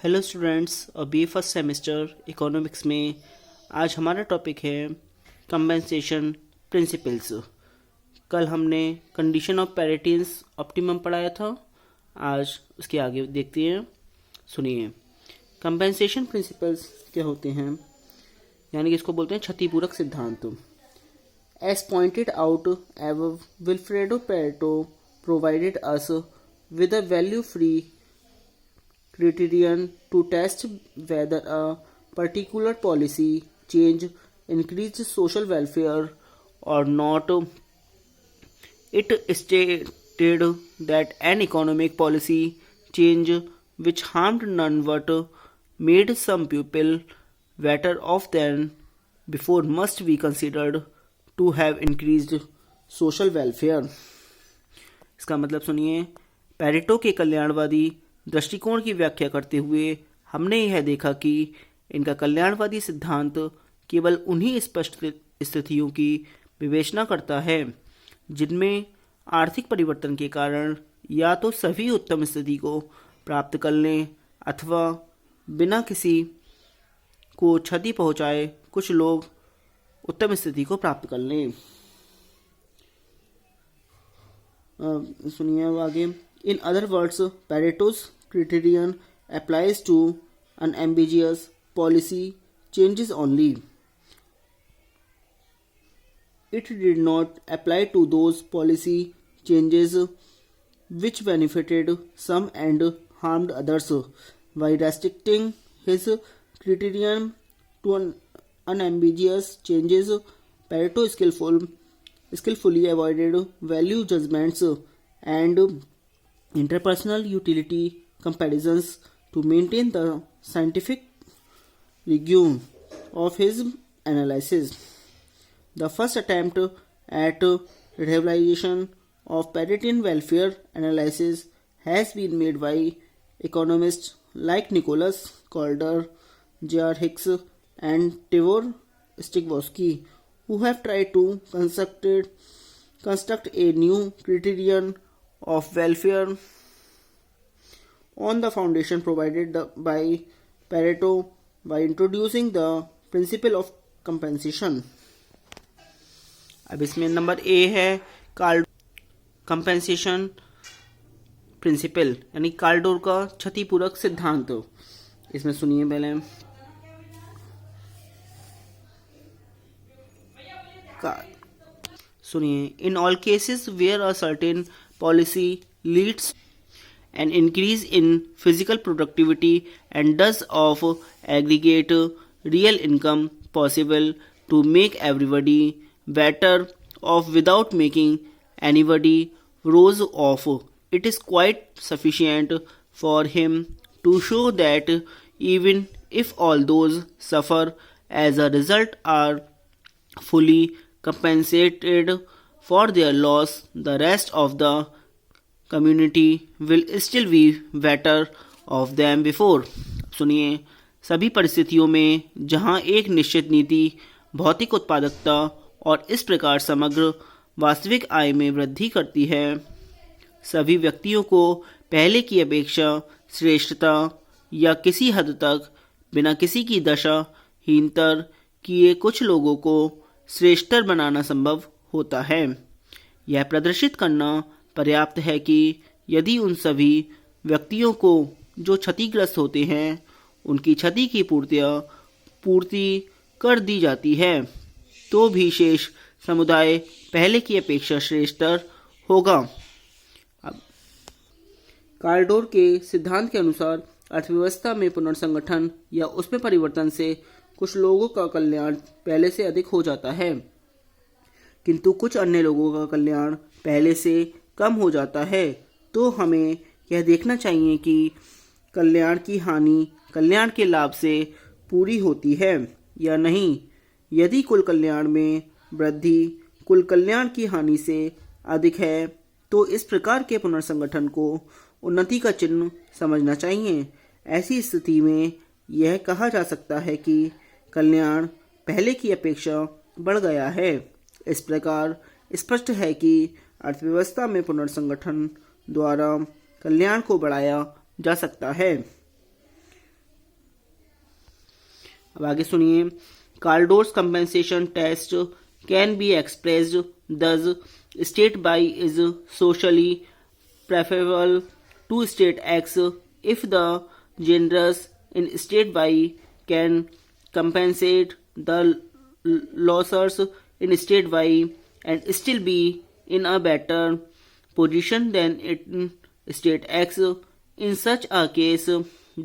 Hello students, अभी first semester economics में आज हमारा टॉपिक है कंपेंसेशन प्रिंसिपल्स। कल हमने कंडीशन ऑफ पैरिटीज ऑप्टिमम पढ़ाया था। आज उसके आगे देखते हैं। सुनिए, कंपेंसेशन प्रिंसिपल्स क्या होते हैं, यानी कि इसको बोलते हैं क्षतिपूरक सिद्धांत। एज पॉइंटेड आउट एव Vilfredo Pareto provided us with a value free criterion to test whether a particular policy change increased social welfare or not. It stated that an economic policy change which harmed none but made some people better off than before must be considered to have increased social welfare. इसका मतलब सुनिए, Pareto के कल्याणवादी दृष्टिकोण की व्याख्या करते हुए हमने यह देखा कि इनका कल्याणवादी सिद्धांत केवल उन्हीं स्पष्ट स्थितियों की विवेचना करता है जिनमें आर्थिक परिवर्तन के कारण या तो सभी उत्तम स्थिति को प्राप्त कर लें अथवा बिना किसी को क्षति पहुंचाए कुछ लोग उत्तम स्थिति को प्राप्त कर लें। सुनिए आगे। In other words, Pareto's criterion applies to unambiguous policy changes only. It did not apply to those policy changes which benefited some and harmed others. By restricting his criterion to unambiguous changes, Pareto skillfully avoided value judgments and interpersonal utility comparisons to maintain the scientific rigor of his analysis. The first attempt at realization of Paretian welfare analysis has been made by economists like Nicholas Calder, J.R. Hicks, and Tibor Stigwoski, who have tried to construct a new criterion of welfare on the foundation provided by Pareto by introducing the principle of compensation. अब इसमें number A है compensation principal, यानी कार्डोर का क्षतिपूरक सिद्धांत। इसमें सुनिए पहले। सुनिए, in all cases where a certain policy leads an increase in physical productivity and thus of aggregate real income possible to make everybody better off without making anybody worse off. It is quite sufficient for him to show that even if all those suffer as a result are fully compensated for their loss, the rest of the community will still be better off than before. सुनिए, सभी परिस्थितियों में जहां एक निश्चित नीति भौतिक उत्पादकता और इस प्रकार समग्र वास्तविक आय में वृद्धि करती है, सभी व्यक्तियों को पहले की अपेक्षा श्रेष्ठता या किसी हद तक बिना किसी की दशा हीनतर किए कुछ लोगों को श्रेष्ठतर बनाना संभव होता है। यह प्रदर्शित करना पर्याप्त है कि यदि उन सभी व्यक्तियों को जो क्षतिग्रस्त होते हैं उनकी क्षति की पूर्ति कर दी जाती है तो भी शेष समुदाय पहले की अपेक्षा श्रेष्ठतर होगा। अब कार्डोर के सिद्धांत के अनुसार अर्थव्यवस्था में पुनर्संगठन या उसमें परिवर्तन से कुछ लोगों का कल्याण पहले से अधिक हो जाता है, किंतु कुछ अन्य लोगों का कल्याण पहले से कम हो जाता है। तो हमें यह देखना चाहिए कि कल्याण की हानि कल्याण के लाभ से पूरी होती है या नहीं। यदि कुल कल्याण में वृद्धि कुल कल्याण की हानि से अधिक है तो इस प्रकार के पुनर्संगठन को उन्नति का चिन्ह समझना चाहिए। ऐसी स्थिति में यह कहा जा सकता है कि कल्याण पहले की अपेक्षा बढ़ गया है। इस प्रकार स्पष्ट है कि अर्थव्यवस्था में पुनर्संगठन द्वारा कल्याण को बढ़ाया जा सकता है। अब आगे सुनिए, Kaldor's compensation test can be expressed thus state by is socially preferable to state X if the generous in state Y can compensate the losers in state Y and still be in a better position than in state X. In such a case,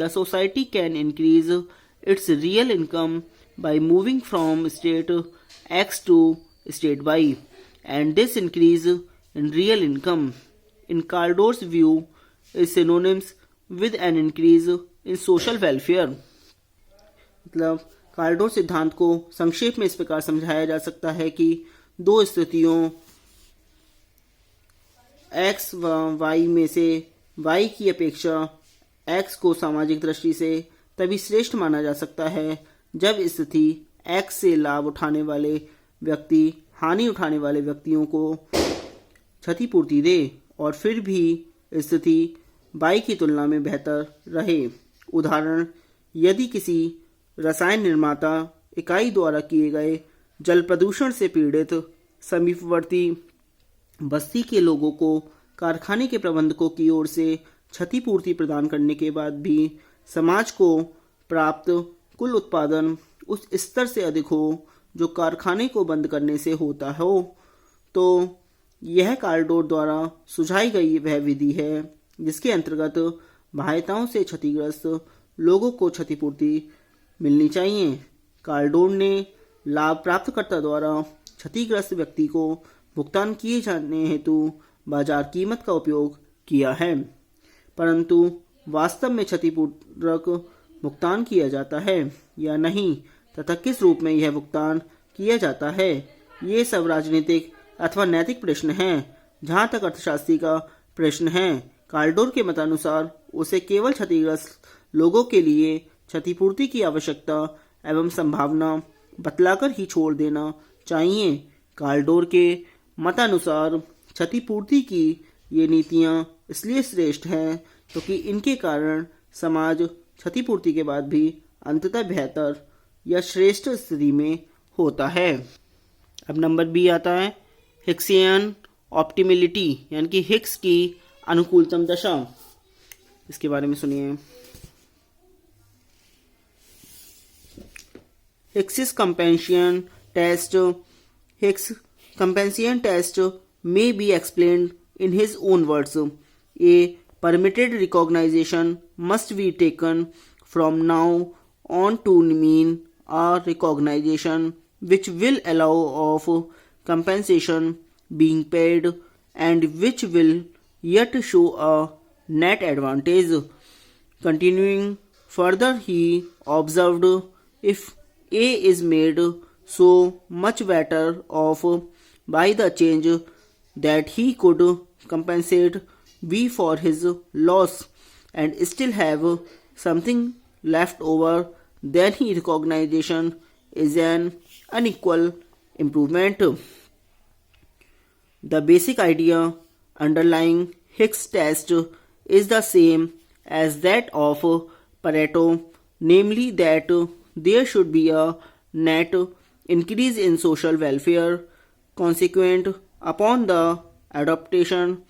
the society can increase its real income by moving from state X to state Y, and this increase in real income in Caldor's view is synonyms with an increase in social welfare. मतलब कार्डोर सिद्धांत को संक्षेप में इस प्रकार समझाया जा सकता है कि दो स्थितियों x व y में से y की अपेक्षा x को सामाजिक दृष्टि से तभी श्रेष्ठ माना जा सकता है जब स्थिति x से लाभ उठाने वाले व्यक्ति हानि उठाने वाले व्यक्तियों को क्षतिपूर्ति दे और फिर भी स्थिति y की तुलना में बेहतर रहे। उदाहरण, यदि किसी रसायन निर्माता इकाई द्वारा किए गए जल प्रदूषण से पीड़ित समीपवर्ती बस्ती के लोगों को कारखाने के प्रबंधकों की ओर से क्षतिपूर्ति प्रदान करने के बाद भी समाज को प्राप्त कुल उत्पादन उस स्तर से अधिक हो जो कारखाने को बंद करने से होता हो, तो यह कार्डोर द्वारा सुझाई गई वह विधि है जिसके अंतर्गत बाह्यताओं से क्षतिग्रस्त लोगों को क्षतिपूर्ति मिलनी चाहिए। कार्डोर ने लाभ प्राप्तकर्ता द्वारा क्षतिग्रस्त व्यक्ति को भुगतान किए जाने हेतु बाजार कीमत का उपयोग किया है, परंतु वास्तव में क्षतिपूर्वक भुगतान किया जाता है या नहीं तथा किस रूप में यह भुगतान किया जाता है, ये सब राजनीतिक अथवा नैतिक प्रश्न हैं। जहाँ तक अर्थशास्त्री का प्रश्न है, कार्डोर के मतानुसार उसे केवल क्षतिग्रस्त लोगों के लिए क्षतिपूर्ति की आवश्यकता एवं संभावना बतलाकर ही छोड़ देना चाहिए। कार्डोर के मतानुसार क्षतिपूर्ति की ये नीतियाँ इसलिए श्रेष्ठ हैं क्योंकि इनके कारण समाज क्षतिपूर्ति के बाद भी अंततः बेहतर या श्रेष्ठ स्थिति में होता है। अब नंबर बी आता है हिक्सियन ऑप्टिमिलिटी, यानी कि हिक्स की अनुकूलतम दशा। इसके बारे में सुनिए। Hicks's compensation test. Hicks's compensation test may be explained in his own words. A permitted recognition must be taken from now on to mean a recognition which will allow of compensation being paid and which will yet show a net advantage. Continuing further, he observed, if A is made so much better off by the change that he could compensate B for his loss and still have something left over, then his recognition is an unequal improvement. The basic idea underlying Hick's test is the same as that of Pareto, namely that there should be a net increase in social welfare consequent upon the adoption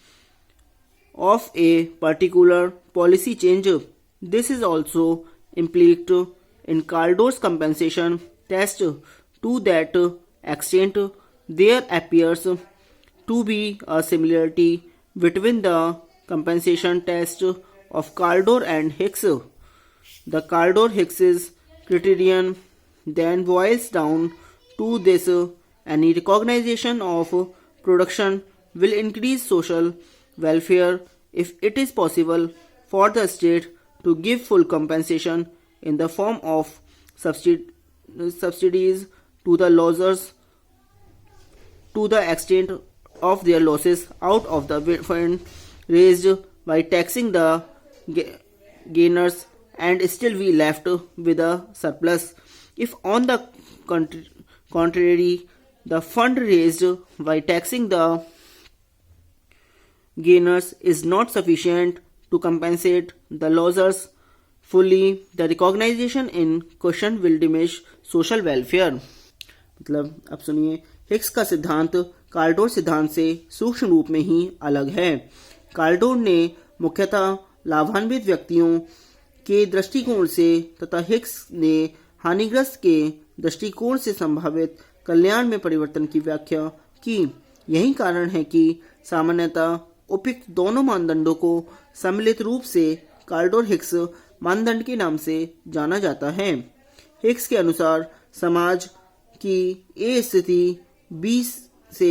of a particular policy change. This is also implied in Caldor's compensation test. To that extent, there appears to be a similarity between the compensation test of Caldor and Hicks. The Caldor-Hicks criterion then boils down to this: any recognition of production will increase social welfare if it is possible for the state to give full compensation in the form of subsidies to the losers to the extent of their losses out of the fund raised by taxing the gainers and still be left with a surplus. If on the contrary, the fund raised by taxing the gainers is not sufficient to compensate the losers, fully, the recognition in question will diminish social welfare. मतलब अब सुनिए, Higgs का सिद्धांत कार्लडोर सिद्धांत से सूक्ष्म रूप में ही अलग है। कार्लडोर ने मुख्यतः लाभान्वित व्यक्तियों के दृष्टिकोण से तथा हिग्स ने हानिग्रस्त के दृष्टिकोण से संभावित कल्याण में परिवर्तन की व्याख्या की। यही कारण है कि सामान्यतः उपयुक्त दोनों मानदंडों को सम्मिलित रूप से कार्लडोर हिग्स मानदंड के नाम से जाना जाता है। हिग्स के अनुसार समाज की ए स्थिति बी से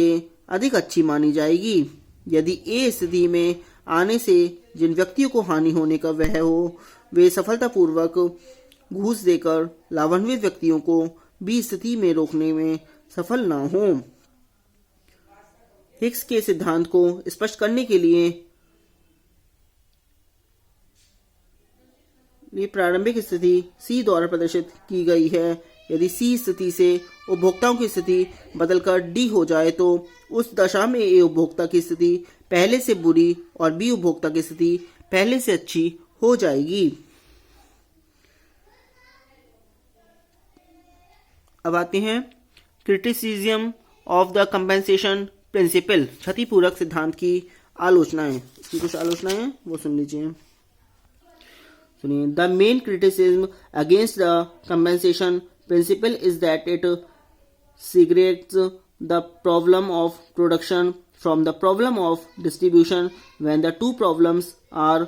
अधिक अच्छी मानी जाएगी यदि ए स्थिति में आने से जिन व्यक्तियों को हानि होने का वह हो वे सफलतापूर्वक घूस देकर लाभान्वित व्यक्तियों को बी स्थिति में रोकने में सफल न हो। हिग्स के सिद्धांत को स्पष्ट करने के लिए प्रारंभिक स्थिति सी द्वारा प्रदर्शित की गई है। यदि सी स्थिति से उपभोक्ताओं की स्थिति बदलकर डी हो जाए तो उस दशा में ए उपभोक्ता की स्थिति पहले से बुरी और बी उपभोक्ता की स्थिति पहले से अच्छी हो जाएगी। अब आते हैं criticism of the compensation principle, क्षतिपूरक सिद्धांत की आलोचनाएं। इसकी कुछ आलोचनाएं हैं वो सुन लीजिए। सुनिए, the main criticism against the compensation principle is that it segregates the problem of production from the problem of distribution when the two problems are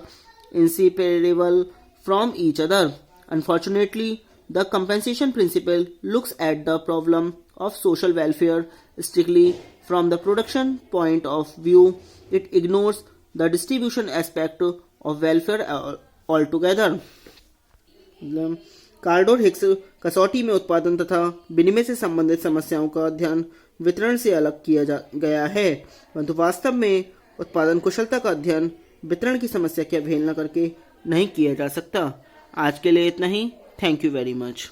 inseparable from each other. Unfortunately, the compensation principle looks at the problem of social welfare strictly from the production point of view. It ignores the distribution aspect of welfare altogether. Kaldor Hicks कसौटी में उत्पादन तथा विनिमय से संबंधित समस्याओं का अध्ययन वितरण से अलग किया गया है, परंतु वास्तव में उत्पादन कुशलता का अध्ययन वितरण की समस्या की अवहेलना करके नहीं किया जा सकता। आज के लिए इतना ही। Thank you very much.